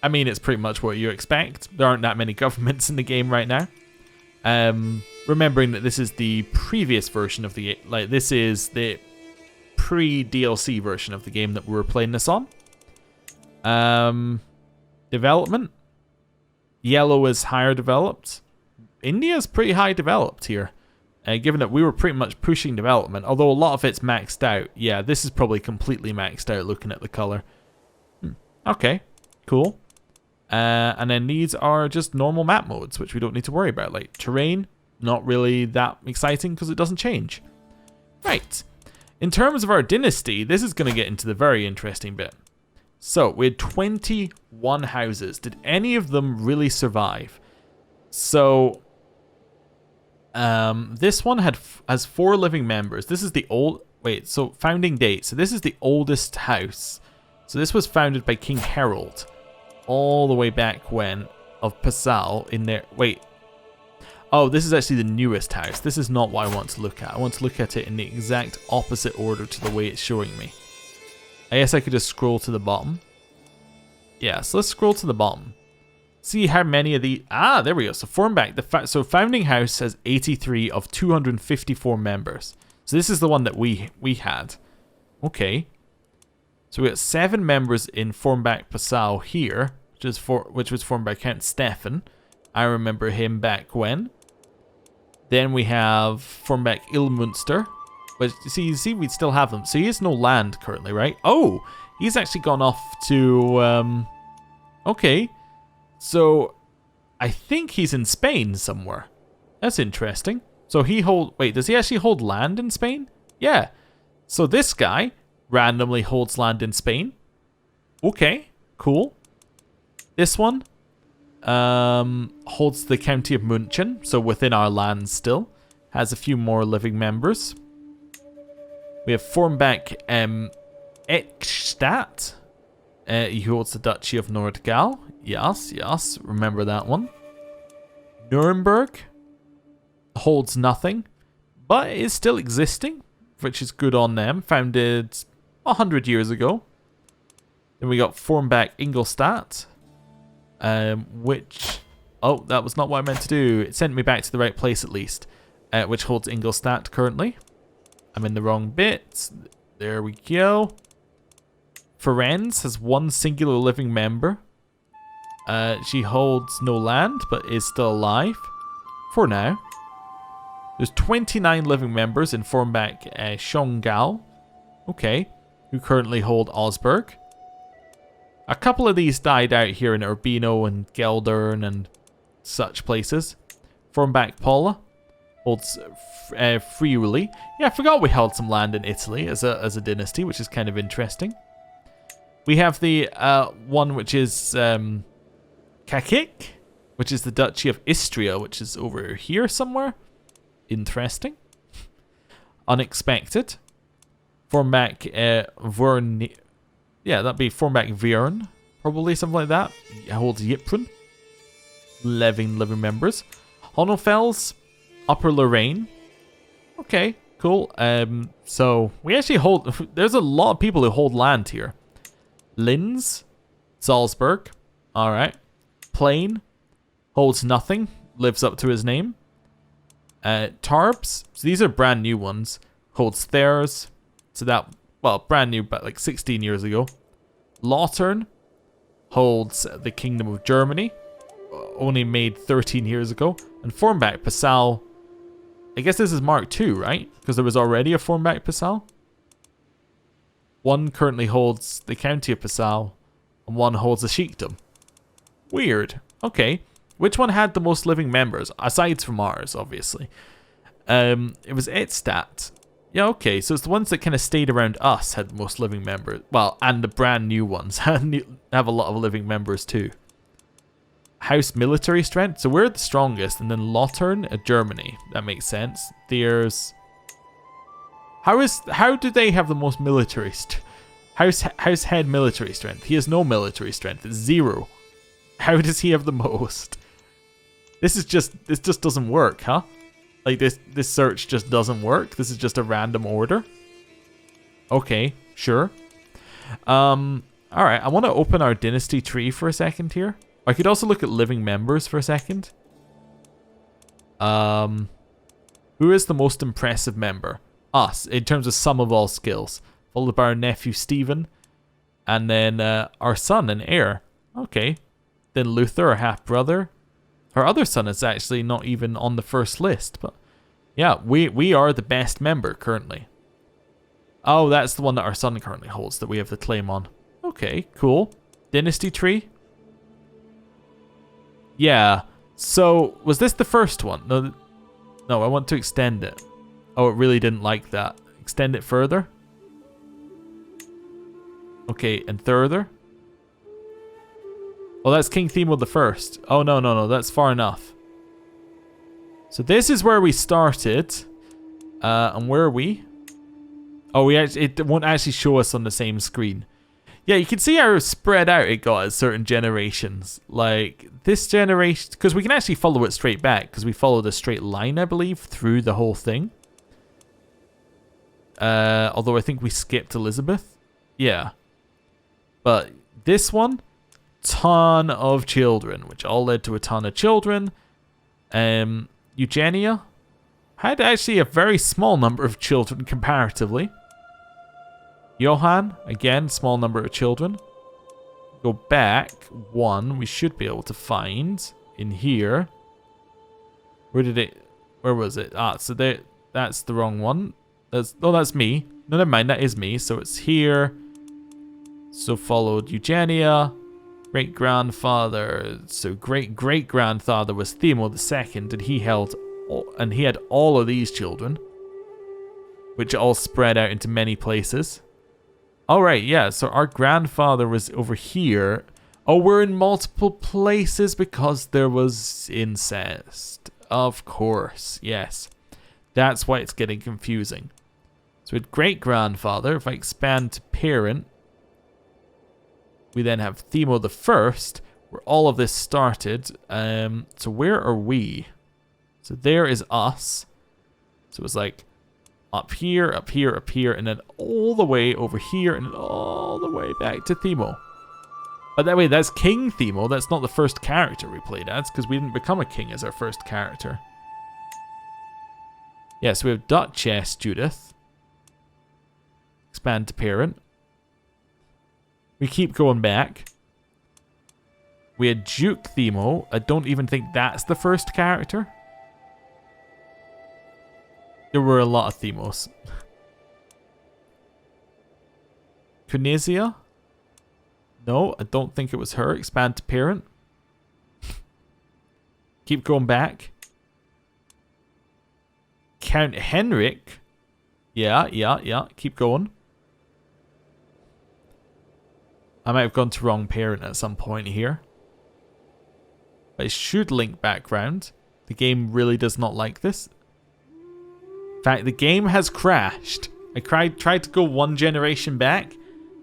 A: I mean, it's pretty much what you expect. There aren't that many governments in the game right now. Remembering that this is the previous version of the... Like, this is the pre-DLC version of the game that we were playing this on. Development. Yellow is higher developed. India's pretty high developed here. Given that we were pretty much pushing development, although a lot of it's maxed out. Yeah, this is probably completely maxed out looking at the color. Okay, cool. And then these are just normal map modes, which we don't need to worry about. Like terrain, not really that exciting because it doesn't change. Right. In terms of our dynasty, this is going to get into the very interesting bit. So, we had 21 houses. Did any of them really survive? So, this one has 4 living members. This is the old... Wait, so founding date. So this is the oldest house. So this was founded by King Harold. All the way back when, of Passau in there. Wait. Oh, this is actually the newest house. This is not what I want to look at. I want to look at it in the exact opposite order to the way it's showing me. I guess I could just scroll to the bottom. Yeah, so let's scroll to the bottom. See how many of the... Ah, there we go. So Formbach. So founding house has 83 of 254 members. So this is the one that we had. Okay. So we got 7 members in Formbach Passau here, which was formed by Count Stefan. I remember him back when. Then we have Formbach Ilmunster. But you see, we still have them. So he has no land currently, right? Oh, he's actually gone off to... Okay. So, I think he's in Spain somewhere. That's interesting. So he Wait, does he actually hold land in Spain? Yeah. So this guy randomly holds land in Spain. Okay, cool. This one holds the county of München, so within our lands still. Has a few more living members. We have Formbach Eckstadt. He holds the Duchy of Nordgau. Yes, remember that one. Nuremberg holds nothing, but is still existing, which is good on them. Founded 100 years ago. Then we got Formbach Ingolstadt, which... Oh, that was not what I meant to do. It sent me back to the right place at least, which holds Ingolstadt currently. I'm in the wrong bit. There we go. Firenze has 1 singular living member. She holds no land, but is still alive. For now. There's 29 living members in Formbach Schongau. Okay. Who currently hold Augsburg. A couple of these died out here in Urbino and Geldern and such places. Formbach Paula holds Friuli. Yeah, I forgot we held some land in Italy as a dynasty, which is kind of interesting. We have the one which is Kakik, which is the Duchy of Istria, which is over here somewhere. Interesting. Unexpected. Formbach Vern. Yeah, that'd be Formbach Vierne. Probably something like that. It holds Ypres. 11 living members. Honofels, Upper Lorraine. Okay, cool. So we actually hold... There's a lot of people who hold land here. Linz, Salzburg. Alright. Plain. Holds nothing. Lives up to his name. Tarbes. So these are brand new ones. Holds Thers. So that... Well, brand new, but like 16 years ago. Lautern. Holds the Kingdom of Germany. Only made 13 years ago. And Formbach Passau. I guess this is Mark II, right? Because there was already a Formbach Passau. One currently holds the county of Passau. And one holds the sheikdom. Weird. Okay. Which one had the most living members? Aside from ours, obviously. It was its stat. Yeah, okay, so it's the ones that kind of stayed around us had the most living members. Well, and the brand new ones have a lot of living members too. House military strength. So we're the strongest, and then Lothern, Germany. That makes sense. There's... How do they have the most military House head military strength? He has no military strength. It's 0. How does he have the most? This just doesn't work, huh? Like this search just doesn't work. This is just a random order. Okay, sure. Alright, I want to open our dynasty tree for a second here. I could also look at living members for a second. Who is the most impressive member? Us, in terms of sum of all skills. Followed by our nephew Stephen. And then our son and heir. Okay. Then Luther, our half-brother. Our other son is actually not even on the first list. But yeah, we are the best member currently. Oh, that's the one that our son currently holds that we have the claim on. Okay, cool. Dynasty tree. Yeah. So, was this the first one? No, I want to extend it. Oh, it really didn't like that. Extend it further. Okay, and further. Oh, that's King Themo the First. Oh, no, that's far enough. So this is where we started. And where are we? Oh, it won't actually show us on the same screen. Yeah, you can see how spread out it got at certain generations. Like, this generation... Because we can actually follow it straight back. Because we followed a straight line, I believe, through the whole thing. Although I think we skipped Elizabeth. Yeah. But this one... ton of children, which all led to a ton of children. Eugenia had actually a very small number of children comparatively. Johann, again, small number of children. Go back one, we should be able to find in here. Where was it? Ah, so that's the wrong one. That's me. No, never mind, that is me. So it's here. So followed Eugenia. Great-grandfather. So great-great-grandfather was Themo II, and he had all of these children, which all spread out into many places. All right, yeah. So our grandfather was over here. Oh, we're in multiple places because there was incest. Of course, yes. That's why it's getting confusing. So with great-grandfather, if I expand to parent, we then have Themo I, where all of this started. So where are we? So there is us. So it was like up here, up here, up here, and then all the way over here, and then all the way back to Themo. But that way, that's King Themo. That's not the first character we played as, because we didn't become a king as our first character. Yeah, so we have Duchess Judith. Expand to parent. We keep going back. We had Duke Themo. I don't even think that's the first character. There were a lot of Themos. Cunesia? No, I don't think it was her. Expand to parent. Keep going back. Count Henrik. Yeah. Keep going. I might have gone to wrong parent at some point here. But it should link background. The game really does not like this. In fact, the game has crashed. I tried to go one generation back.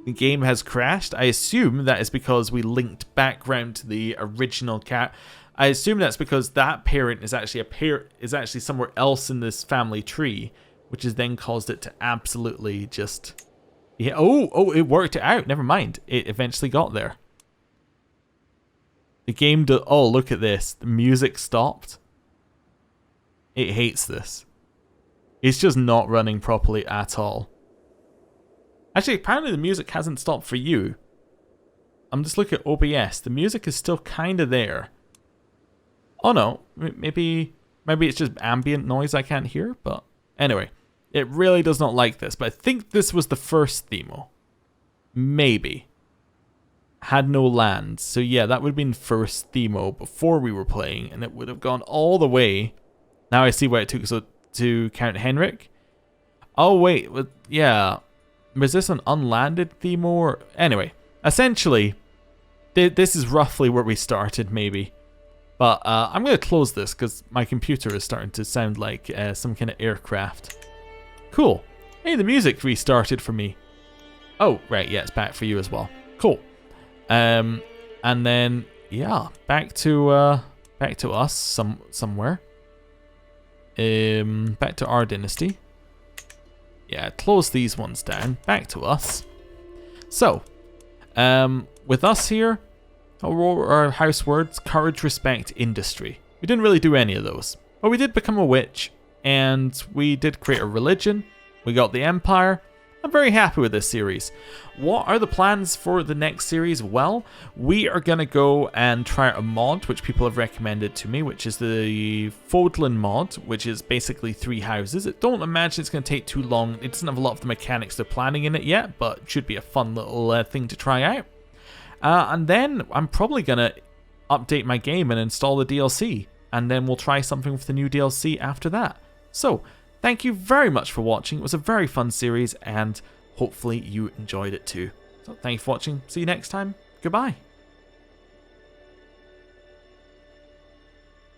A: The game has crashed. I assume that is because we linked background to the original cat. I assume that's because that parent is actually somewhere else in this family tree, which has then caused it to absolutely just... Yeah. Oh, it worked out. Never mind. It eventually got there. The game oh, look at this. The music stopped. It hates this. It's just not running properly at all. Actually, apparently the music hasn't stopped for you. I'm just looking at OBS. The music is still kind of there. Oh no. Maybe it's just ambient noise I can't hear. But anyway. It really does not like this, but I think this was the first Themo. Maybe. Had no land. So yeah, that would have been first Themo before we were playing, and it would have gone all the way. Now I see why it took so to Count Henrik. Oh, wait. Yeah. Was this an unlanded theme or... Anyway, essentially, this is roughly where we started, maybe. But I'm going to close this because my computer is starting to sound like some kind of aircraft. Cool. Hey, the music restarted for me. Oh, right. Yeah, it's back for you as well. Cool. And then, yeah, back to us somewhere. Back to our dynasty. Yeah, close these ones down. Back to us. So, with us here, our house words: courage, respect, industry. We didn't really do any of those, but we did become a witch, and we did create a religion. We got the empire. I'm very happy with this series. What are the plans for the next series? Well, we are going to go and try out a mod which people have recommended to me, which is the Fodlan mod, which is basically 3 houses. I don't imagine it's going to take too long. It doesn't have a lot of the mechanics they're planning in it yet, but it should be a fun little thing to try out. And then I'm probably going to update my game and install the DLC, and then we'll try something with the new DLC after that. So, thank you very much for watching. It was a very fun series, and hopefully you enjoyed it too. So thank you for watching. See you next time. Goodbye.